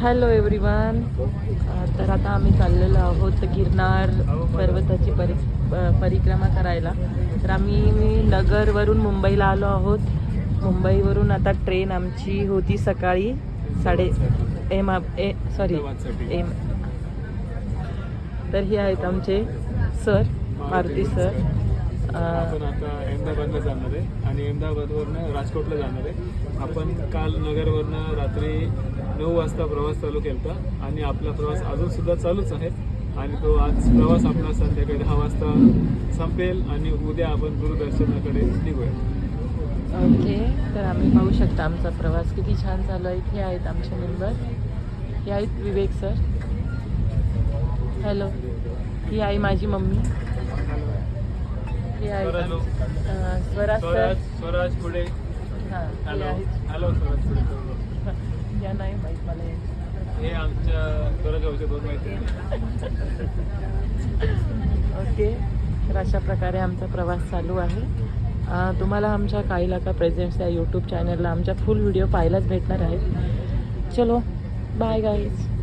Hello everyone. तर आता आम्ही चाललेलो आहोत गिरनार पर्वताची परिक्रमा करायला. तर आम्ही नगरवरून मुंबईला आलो आहोत. मुंबईवरून आता ट्रेन आमची होती सकाळी एम. तर हे आहेत आमचे सर, मारुती सर. आपण आता अहमदाबादला जाणार आहे आणि अहमदाबादवरनं राजकोटला जाणार आहे. आपण काल नगरवरनं रात्री 9 वाजता प्रवास चालू केला आणि आपला प्रवास अजून सुद्धा चालूच आहे आणि तो आज प्रवास आपला संध्याकाळी 10 वाजता संपेल आणि उद्या आपण गुरुदर्शनाकडे निघूया. ओके. तर आम्ही पाहू शकता आमचा प्रवास किती छान चालू आहे. हे आहेत आमचे मेंबर. हे आहेत विवेक सर. हॅलो. ही आहे माझी मम्मी. हे आहेत स्वराज पुढे. हां, हे आहेत. हॅलो स्वराज पुढे. या नाही माहीत मला. हे आमच्या स्वराजच्या 2 मैत्रिणी. ओके. तर अशा प्रकारे आमचा प्रवास चालू आहे. तुम्हाला आमच्या काही लाका प्रेझेंट्स या यूट्यूब चॅनलला आमच्या फुल व्हिडिओ पाहायलाच भेटणार आहेत. चलो बाय गाईज.